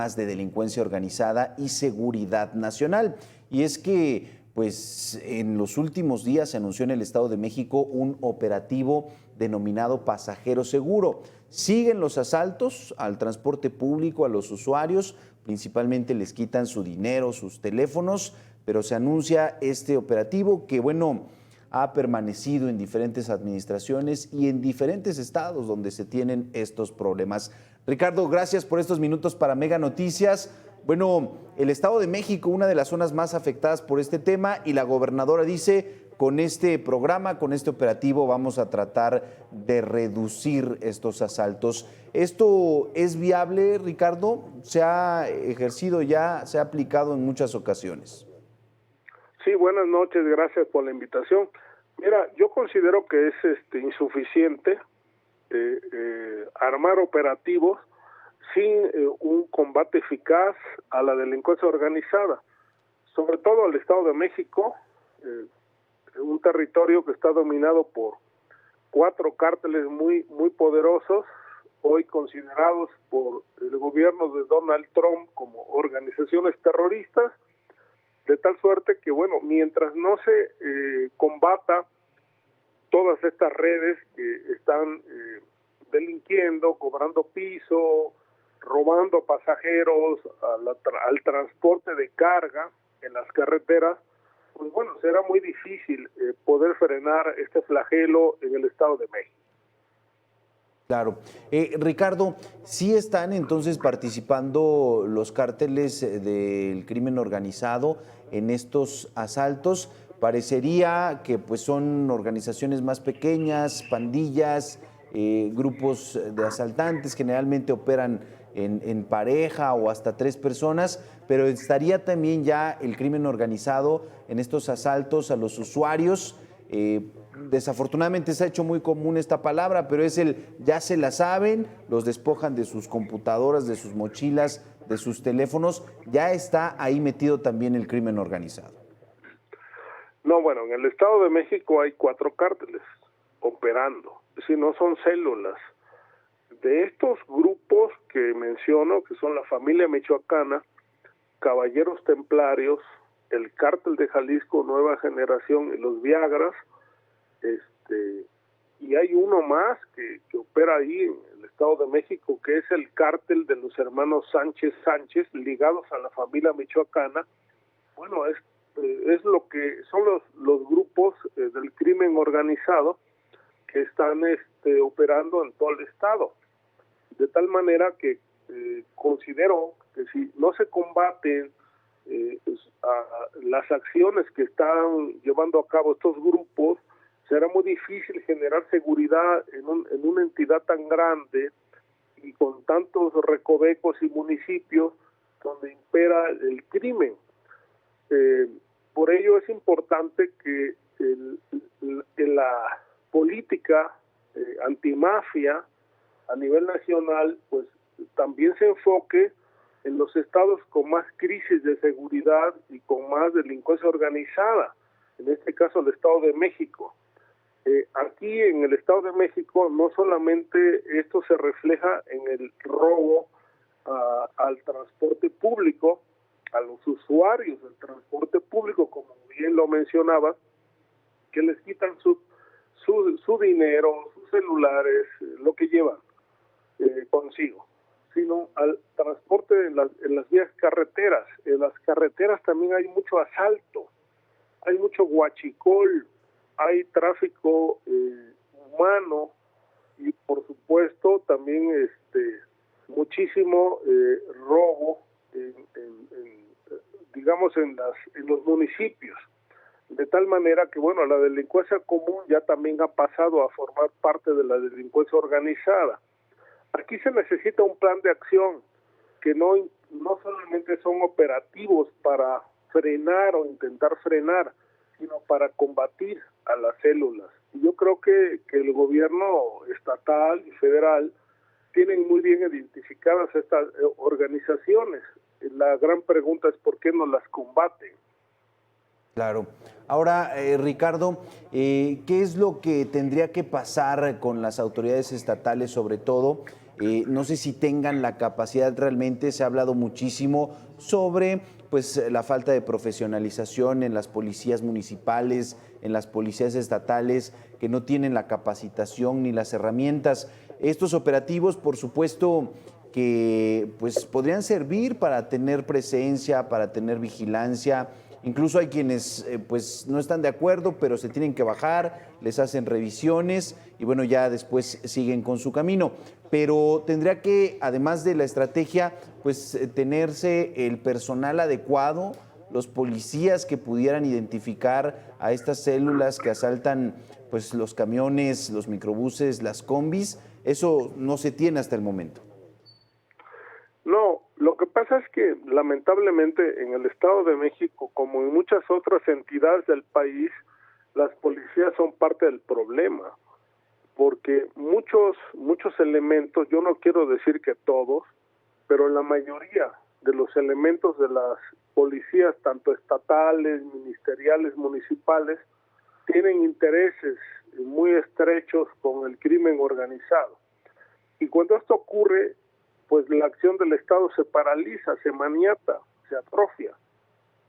temas de delincuencia organizada y seguridad nacional. Y es que, pues, en los últimos días se anunció en el Estado de México un operativo denominado Pasajero Seguro. Siguen los asaltos al transporte público, a los usuarios, principalmente les quitan su dinero, sus teléfonos, pero se anuncia este operativo que, bueno, ha permanecido en diferentes administraciones y en diferentes estados donde se tienen estos problemas. Ricardo, gracias por estos minutos para Mega Noticias. Bueno, el Estado de México, una de las zonas más afectadas por este tema, y la gobernadora dice, con este programa, con este operativo, vamos a tratar de reducir estos asaltos. ¿Esto es viable, Ricardo? ¿Se ha ejercido ya, se ha aplicado en muchas ocasiones? Sí, buenas noches, gracias por la invitación. Mira, yo considero que es insuficiente armar operativos sin un combate eficaz a la delincuencia organizada, sobre todo al Estado de México, un territorio que está dominado por 4 cárteles muy poderosos, hoy considerados por el gobierno de Donald Trump como organizaciones terroristas, de tal suerte que, bueno, mientras no se combata todas estas redes que están delinquiendo, cobrando piso, robando pasajeros al transporte de carga en las carreteras, pues bueno, será muy difícil poder frenar este flagelo en el Estado de México. Claro. Ricardo, ¿sí están entonces participando los cárteles del crimen organizado en estos asaltos? Parecería que pues son organizaciones más pequeñas, pandillas, grupos de asaltantes, generalmente operan en pareja o hasta 3 personas, pero estaría también ya el crimen organizado en estos asaltos a los usuarios. Desafortunadamente se ha hecho muy común esta palabra, pero es el ya se la saben, los despojan de sus computadoras, de sus mochilas, de sus teléfonos, ya está ahí metido también el crimen organizado. No, bueno, en el Estado de México hay 4 cárteles operando, si no son células. De estos grupos que menciono, que son la familia michoacana, Caballeros Templarios, el Cártel de Jalisco Nueva Generación y los Viagras, y hay uno más que opera ahí en el Estado de México, que es el Cártel de los hermanos Sánchez, ligados a la familia michoacana. Bueno, es lo que son los grupos del crimen organizado que están operando en todo el estado, de tal manera que considero que si no se combaten las acciones que están llevando a cabo estos grupos, será muy difícil generar seguridad en una entidad tan grande y con tantos recovecos y municipios donde impera el crimen. Por ello es importante que la política antimafia a nivel nacional pues también se enfoque en los estados con más crisis de seguridad y con más delincuencia organizada, en este caso el Estado de México. Aquí en el Estado de México no solamente esto se refleja en el robo al transporte público, a los usuarios del transporte público, como bien lo mencionaba, que les quitan su dinero, sus celulares, lo que llevan consigo, sino al transporte en las vías carreteras. En las carreteras también hay mucho asalto, hay mucho huachicol, hay tráfico humano y por supuesto también muchísimo robo digamos en los municipios, de tal manera que bueno, la delincuencia común ya también ha pasado a formar parte de la delincuencia organizada. Aquí se necesita un plan de acción que no solamente son operativos para frenar o intentar frenar, sino para combatir a las células. Y yo creo que el gobierno estatal y federal tienen muy bien identificadas estas organizaciones. La gran pregunta es por qué no las combaten. Claro. Ahora, Ricardo, ¿qué es lo que tendría que pasar con las autoridades estatales, sobre todo, No sé si tengan la capacidad realmente. Se ha hablado muchísimo sobre pues, la falta de profesionalización en las policías municipales, en las policías estatales, que no tienen la capacitación ni las herramientas. Estos operativos, por supuesto, que pues podrían servir para tener presencia, para tener vigilancia. Incluso hay quienes pues no están de acuerdo, pero se tienen que bajar, les hacen revisiones y bueno, ya después siguen con su camino. Pero tendría que, además de la estrategia, pues tenerse el personal adecuado, los policías que pudieran identificar a estas células que asaltan pues los camiones, los microbuses, las combis. Eso no se tiene hasta el momento. No, lo que pasa es que lamentablemente en el Estado de México, como en muchas otras entidades del país, las policías son parte del problema, porque muchos elementos, yo no quiero decir que todos, pero la mayoría de los elementos de las policías, tanto estatales, ministeriales, municipales, tienen intereses muy estrechos con el crimen organizado. Y cuando esto ocurre, pues la acción del Estado se paraliza, se maniata, se atrofia.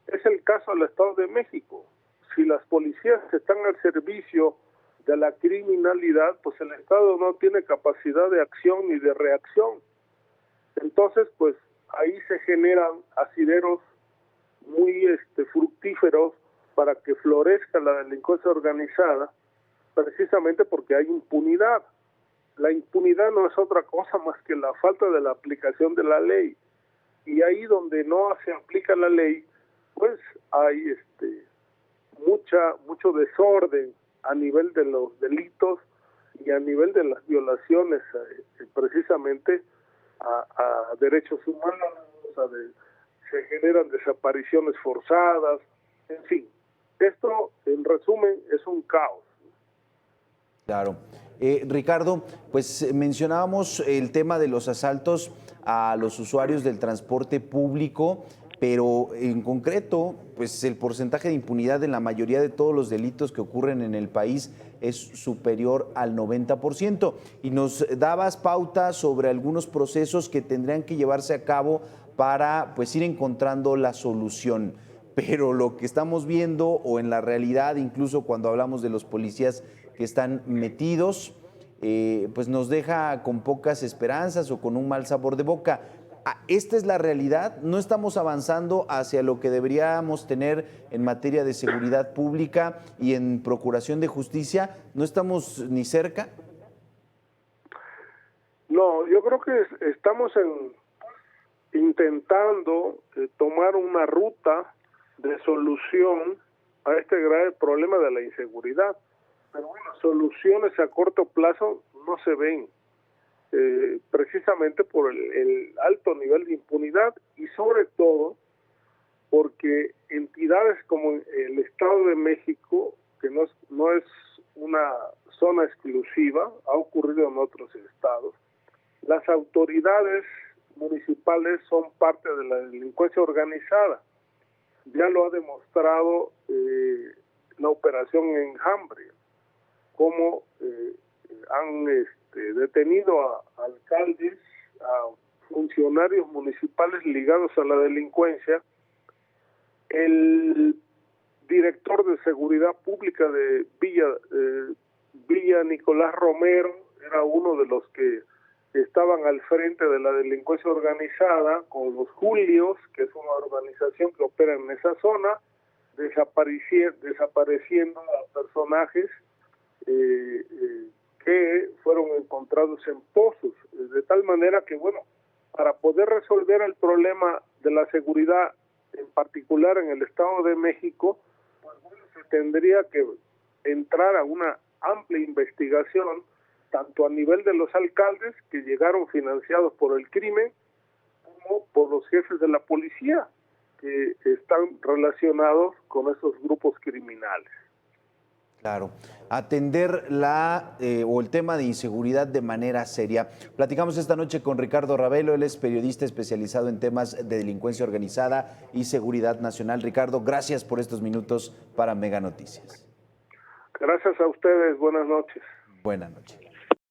Es el caso del Estado de México. Si las policías están al servicio de la criminalidad, pues el Estado no tiene capacidad de acción ni de reacción. Entonces, pues ahí se generan asideros muy fructíferos para que florezca la delincuencia organizada, precisamente porque hay impunidad. La impunidad no es otra cosa más que la falta de la aplicación de la ley. Y ahí donde no se aplica la ley, pues hay mucho desorden a nivel de los delitos y a nivel de las violaciones precisamente a derechos humanos, se generan desapariciones forzadas, en fin. Esto, en resumen, es un caos. Claro. Ricardo, pues mencionábamos el tema de los asaltos a los usuarios del transporte público, pero en concreto, pues el porcentaje de impunidad en la mayoría de todos los delitos que ocurren en el país es superior al 90%. Y nos dabas pauta sobre algunos procesos que tendrían que llevarse a cabo para pues ir encontrando la solución. Pero lo que estamos viendo, o en la realidad, incluso cuando hablamos de los policías que están metidos, pues nos deja con pocas esperanzas o con un mal sabor de boca. Esta es la realidad. No estamos avanzando hacia lo que deberíamos tener en materia de seguridad pública y en procuración de justicia. ¿No estamos ni cerca? No, yo creo que estamos intentando tomar una ruta de solución a este grave problema de la inseguridad. Pero bueno, soluciones a corto plazo no se ven, precisamente por el alto nivel de impunidad y sobre todo porque entidades como el Estado de México, que no es una zona exclusiva, ha ocurrido en otros estados, las autoridades municipales son parte de la delincuencia organizada. Ya lo ha demostrado la operación Enjambre, cómo han detenido a alcaldes, a funcionarios municipales ligados a la delincuencia. El director de Seguridad Pública de Villa Nicolás Romero era uno de los que estaban al frente de la delincuencia organizada, con los Julios, que es una organización que opera en esa zona, desapareciendo a personajes que fueron encontrados en pozos, de tal manera que, bueno, para poder resolver el problema de la seguridad, en particular en el Estado de México, pues bueno, se tendría que entrar a una amplia investigación, tanto a nivel de los alcaldes, que llegaron financiados por el crimen, como por los jefes de la policía, que están relacionados con esos grupos criminales. Claro, atender o el tema de inseguridad de manera seria. Platicamos esta noche con Ricardo Ravelo, él es periodista especializado en temas de delincuencia organizada y seguridad nacional. Ricardo, gracias por estos minutos para Mega Noticias. Gracias a ustedes, buenas noches. Buenas noches.